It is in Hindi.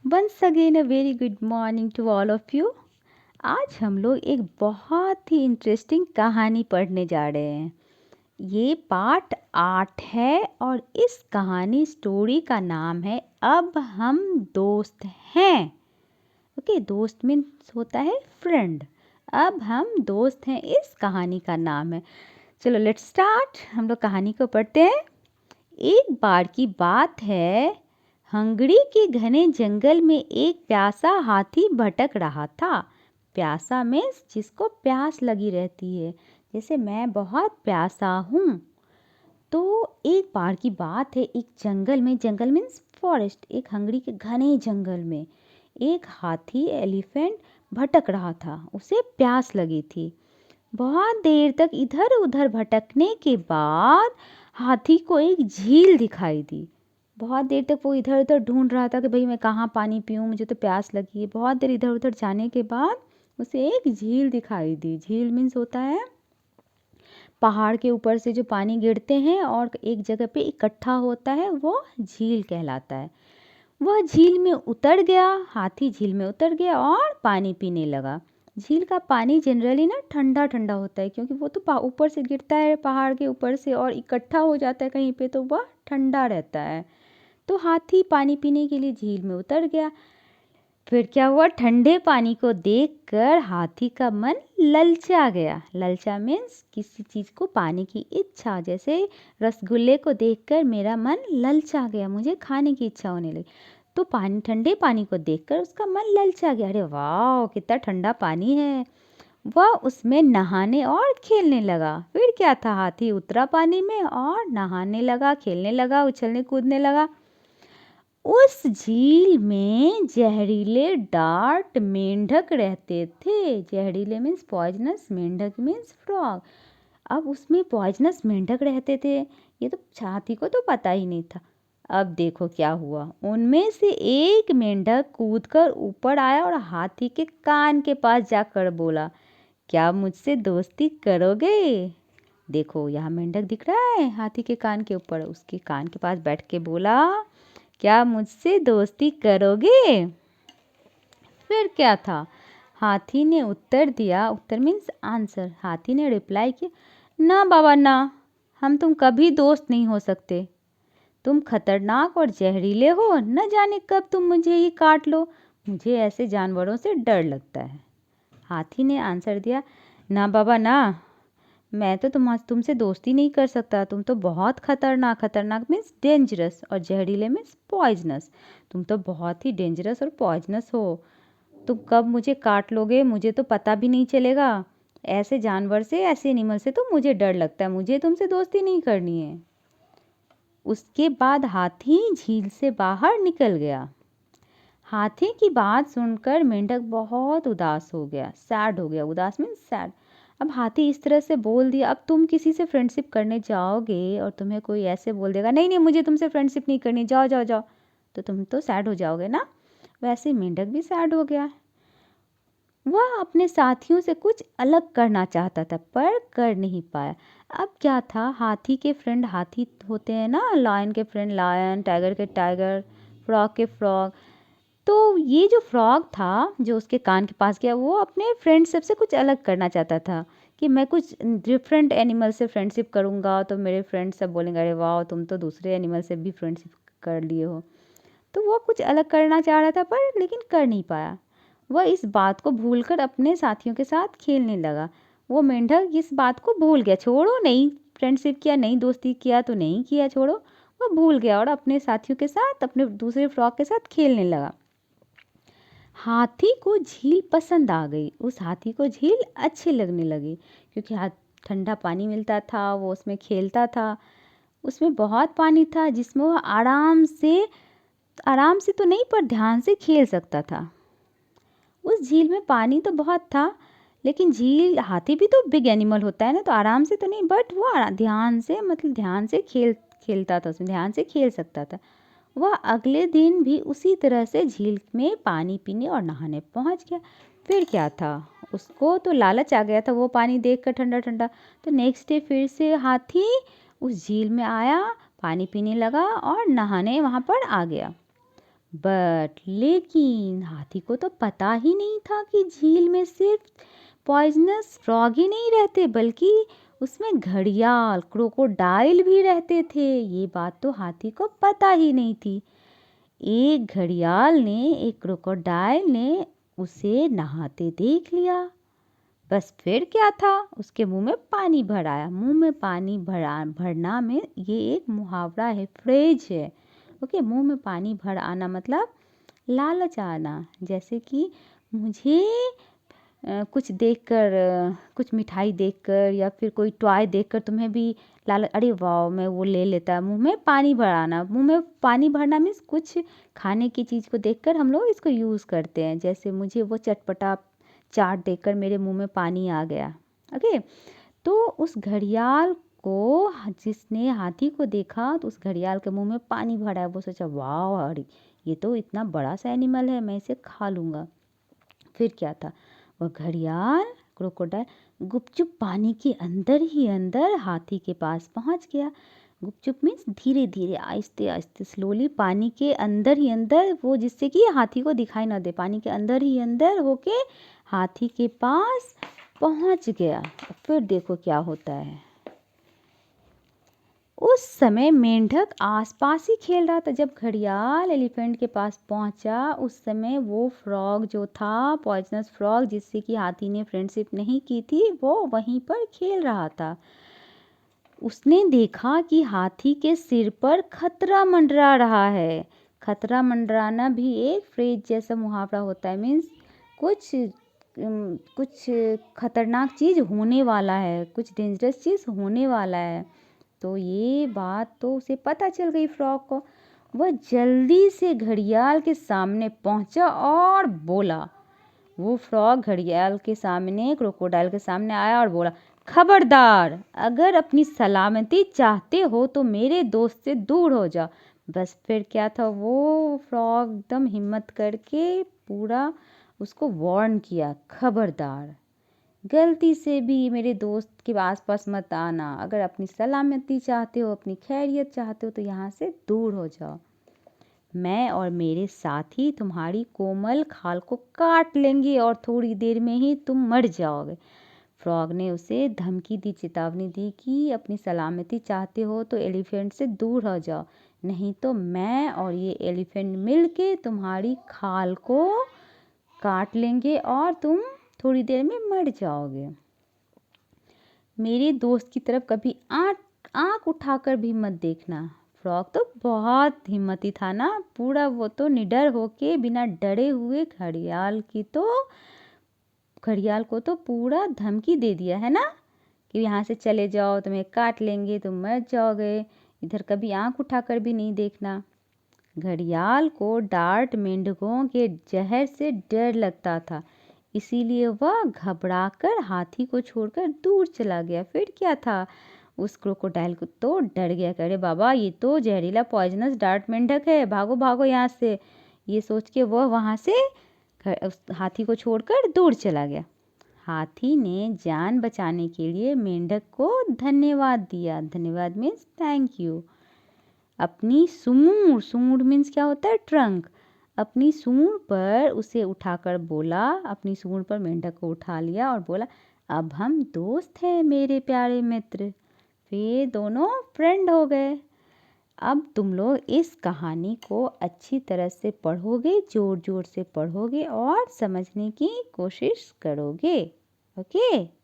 Once again a very good morning to all of you. आज हम लोग एक बहुत ही इंटरेस्टिंग कहानी पढ़ने जा रहे हैं। ये पार्ट 8 है और इस कहानी स्टोरी का नाम है अब हम दोस्त हैं। ओके, दोस्त मीन्स होता है फ्रेंड। अब हम दोस्त हैं, इस कहानी का नाम है। चलो लेट्स स्टार्ट, हम लोग कहानी को पढ़ते हैं। एक बार की बात है, हंगरी के घने जंगल में एक प्यासा हाथी भटक रहा था। प्यासा मीन्स जिसको प्यास लगी रहती है, जैसे मैं बहुत प्यासा हूँ। तो एक बार की बात है, एक जंगल मीन्स फॉरेस्ट, एक हंगरी के घने जंगल में एक हाथी एलिफेंट भटक रहा था। उसे प्यास लगी थी। बहुत देर तक इधर उधर भटकने के बाद हाथी को एक झील दिखाई दी। बहुत देर तक वो इधर उधर ढूंढ रहा था कि भाई मैं कहाँ पानी पीऊँ, मुझे तो प्यास लगी है। बहुत देर इधर उधर जाने के बाद उसे एक झील दिखाई दी। झील मीन्स होता है पहाड़ के ऊपर से जो पानी गिरते हैं और एक जगह पे इकट्ठा होता है, वो झील कहलाता है। वह झील में उतर गया, हाथी झील में उतर गया और पानी पीने लगा। झील का पानी जनरली ना ठंडा ठंडा होता है, क्योंकि वो तो ऊपर से गिरता है पहाड़ के ऊपर से और इकट्ठा हो जाता है कहीं पे, तो वह ठंडा रहता है। तो हाथी पानी पीने के लिए झील में उतर गया। फिर क्या हुआ, ठंडे पानी को देखकर हाथी का मन ललचा गया। ललचा मीन्स किसी चीज़ को पाने की इच्छा, जैसे रसगुल्ले को देखकर मेरा मन ललचा गया, मुझे खाने की इच्छा होने लगी। तो पानी, ठंडे पानी को देखकर उसका मन ललचा गया। अरे वाह, कितना ठंडा पानी है। वह उसमें नहाने और खेलने लगा। फिर क्या था, हाथी उतरा पानी में और नहाने लगा, खेलने लगा, उछलने कूदने लगा। उस झील में जहरीले डार्ट मेंढक रहते थे। जहरीले मीन्स पॉइजनस, मेंढक मीन्स फ्रॉग। अब उसमें पॉइजनस मेंढक रहते थे, ये तो हाथी को तो पता ही नहीं था। अब देखो क्या हुआ, उनमें से एक मेंढक कूदकर ऊपर आया और हाथी के कान के पास जाकर बोला, क्या मुझसे दोस्ती करोगे? देखो यहाँ मेंढक दिख रहा है हाथी के कान के ऊपर, उसके कान के पास बैठ के बोला, क्या मुझसे दोस्ती करोगे? फिर क्या था, हाथी ने उत्तर दिया, उत्तर मीन्स आंसर। हाथी ने रिप्लाई किया, ना बाबा ना, हम तुम कभी दोस्त नहीं हो सकते। तुम खतरनाक और जहरीले हो, न जाने कब तुम मुझे ही काट लो। मुझे ऐसे जानवरों से डर लगता है। हाथी ने आंसर दिया, ना बाबा ना, मैं तो तुमसे दोस्ती नहीं कर सकता। तुम तो बहुत खतरनाक, खतरनाक मीन्स डेंजरस, और जहरीले मीन्स पॉइजनस। तुम तो बहुत ही डेंजरस और पॉइजनस हो। तुम कब मुझे काट लोगे मुझे तो पता भी नहीं चलेगा। ऐसे जानवर से, ऐसे एनिमल से तो मुझे डर लगता है, मुझे तुमसे दोस्ती नहीं करनी है। उसके बाद हाथी झील से बाहर निकल गया। हाथी की बात सुनकर मेंढक बहुत उदास हो गया, सैड हो गया। उदास मीन्स सैड। अब हाथी इस तरह से बोल दिया, अब तुम किसी से फ्रेंडशिप करने जाओगे और तुम्हें कोई ऐसे बोल देगा, नहीं नहीं मुझे तुमसे फ्रेंडशिप नहीं करनी, जाओ जाओ जाओ, तो तुम तो सैड हो जाओगे ना। वैसे मेंढक भी सैड हो गया। वह अपने साथियों से कुछ अलग करना चाहता था पर कर नहीं पाया। अब क्या था, हाथी के फ्रेंड हाथी होते हैं ना, लायन के फ्रेंड लायन, टाइगर के टाइगर, फ्रॉग के फ्रॉग। तो ये जो फ्रॉग था जो उसके कान के पास गया, वो अपने फ्रेंड सबसे कुछ अलग करना चाहता था कि मैं कुछ डिफरेंट एनिमल से फ्रेंडशिप करूँगा तो मेरे फ्रेंड्स सब बोलेंगे, अरे वाह तुम तो दूसरे एनिमल से भी फ्रेंडशिप कर लिए हो। तो वो कुछ अलग करना चाह रहा था पर लेकिन कर नहीं पाया। वह इस बात को भूलकर अपने साथियों के साथ खेलने लगा। वो मेंढक इस बात को भूल गया, छोड़ो, नहीं फ्रेंडशिप किया, नहीं दोस्ती किया तो नहीं किया, छोड़ो। वह भूल गया और अपने साथियों के साथ, अपने दूसरे फ्रॉग के साथ खेलने लगा। हाथी को झील पसंद आ गई। उस हाथी को झील अच्छी लगने लगी, क्योंकि ठंडा पानी मिलता था, वो उसमें खेलता था। उसमें बहुत पानी था जिसमें वो आराम से तो नहीं पर ध्यान से खेल सकता था। उस झील में पानी तो बहुत था, लेकिन झील, हाथी भी तो बिग एनिमल होता है ना, तो आराम से तो नहीं, बट वो ध्यान से, मतलब ध्यान से खेलता था, उसमें ध्यान से खेल सकता था। वह अगले दिन भी उसी तरह से झील में पानी पीने और नहाने पहुंच गया। फिर क्या था, उसको तो लालच आ गया था वो पानी देखकर ठंडा ठंडा। तो नेक्स्ट डे फिर से हाथी उस झील में आया, पानी पीने लगा और नहाने वहाँ पर आ गया। लेकिन हाथी को तो पता ही नहीं था कि झील में सिर्फ पॉइजनस फ्रॉग ही नहीं रहते, बल्कि उसमें घड़ियाल क्रोकोडाइल भी रहते थे। ये बात तो हाथी को पता ही नहीं थी। एक घड़ियाल ने एक क्रोकोडाइल ने उसे नहाते देख लिया। बस फिर क्या था, उसके मुंह में पानी भर आया। मुंह में पानी भरना में ये एक मुहावरा है, फ्रेज है। ओके, मुंह में पानी भर आना मतलब लालच आना। जैसे कि मुझे कुछ देखकर, कुछ मिठाई देखकर या फिर कोई टॉय देखकर तुम्हें भी लालच, अरे वाह मैं वो ले लेता। मुंह में पानी भर आना, मुंह में पानी भरना मीन्स कुछ खाने की चीज़ को देखकर हम लोग इसको यूज़ करते हैं। जैसे मुझे वो चटपटा चाट देखकर मेरे मुंह में पानी आ गया। ओके, तो उस घड़ियाल को, जिसने हाथी को देखा, तो उस घड़ियाल के मुंह में पानी भरा। वो सोचा वाह, अरे ये तो इतना बड़ा सा एनिमल है, मैं इसे खा लूँगा। फिर क्या था, वह घड़ियाल क्रोकोडाइल गुपचुप पानी के अंदर ही अंदर हाथी के पास पहुंच गया। गुपचुप मीन्स धीरे धीरे, आहिस्ते आहिस्ते, स्लोली, पानी के अंदर ही अंदर, वो जिससे कि हाथी को दिखाई ना दे, पानी के अंदर ही अंदर होके हाथी के पास पहुंच गया। फिर देखो क्या होता है। उस समय मेंढक आसपास ही खेल रहा था। जब घड़ियाल एलिफेंट के पास पहुंचा, उस समय वो फ्रॉग जो था, पॉइजनस फ्रॉग, जिससे कि हाथी ने फ्रेंडशिप नहीं की थी, वो वहीं पर खेल रहा था। उसने देखा कि हाथी के सिर पर खतरा मंडरा रहा है। खतरा मंडराना भी एक फ्रेज जैसा मुहावरा होता है, मीन्स कुछ खतरनाक चीज़ होने वाला है, कुछ डेंजरस चीज़ होने वाला है। तो ये बात तो उसे पता चल गई फ्रॉग को। वह जल्दी से घड़ियाल के सामने पहुंचा और बोला, वो फ्रॉग घड़ियाल के सामने, क्रोकोडाइल के सामने आया और बोला, खबरदार, अगर अपनी सलामती चाहते हो तो मेरे दोस्त से दूर हो जाओ। बस फिर क्या था, वो फ्रॉग एकदम हिम्मत करके पूरा उसको वार्न किया, खबरदार, गलती से भी मेरे दोस्त के आसपास मत आना। अगर अपनी सलामती चाहते हो, अपनी खैरियत चाहते हो, तो यहाँ से दूर हो जाओ। मैं और मेरे साथी तुम्हारी कोमल खाल को काट लेंगे और थोड़ी देर में ही तुम मर जाओगे। फ्रॉग ने उसे धमकी दी, चेतावनी दी कि अपनी सलामती चाहते हो तो एलिफेंट से दूर हो जाओ, नहीं तो मैं और ये एलिफेंट मिलके तुम्हारी खाल को काट लेंगे और तुम थोड़ी देर में मर जाओगे। मेरे दोस्त की तरफ कभी आँख उठाकर भी मत देखना। फ्रॉग तो बहुत हिम्मती था ना, पूरा वो तो निडर होके बिना डरे हुए घड़ियाल को तो पूरा धमकी दे दिया है ना, कि यहाँ से चले जाओ, तुम्हें काट लेंगे, तुम मर जाओगे, इधर कभी आँख उठाकर भी नहीं देखना। घड़ियाल को डार्ट मेंढकों के जहर से डर लगता था, इसीलिए वह घबराकर हाथी को छोड़कर दूर चला गया। फिर क्या था, उस क्रोकोडाइल को तो डर गया, करे बाबा ये तो जहरीला पॉइजनस डार्ट मेंढक है, भागो भागो यहाँ से। ये सोच के वह वहाँ से उस हाथी को छोड़कर दूर चला गया। हाथी ने जान बचाने के लिए मेंढक को धन्यवाद दिया। धन्यवाद मीन्स थैंक यू। अपनी सूंड मीन्स क्या होता है, ट्रंक, अपनी सूंड पर उसे उठाकर बोला, अपनी सूंड पर मेंढक को उठा लिया और बोला, अब हम दोस्त हैं मेरे प्यारे मित्र। फिर दोनों फ्रेंड हो गए। अब तुम लोग इस कहानी को अच्छी तरह से पढ़ोगे, जोर जोर से पढ़ोगे और समझने की कोशिश करोगे। ओके।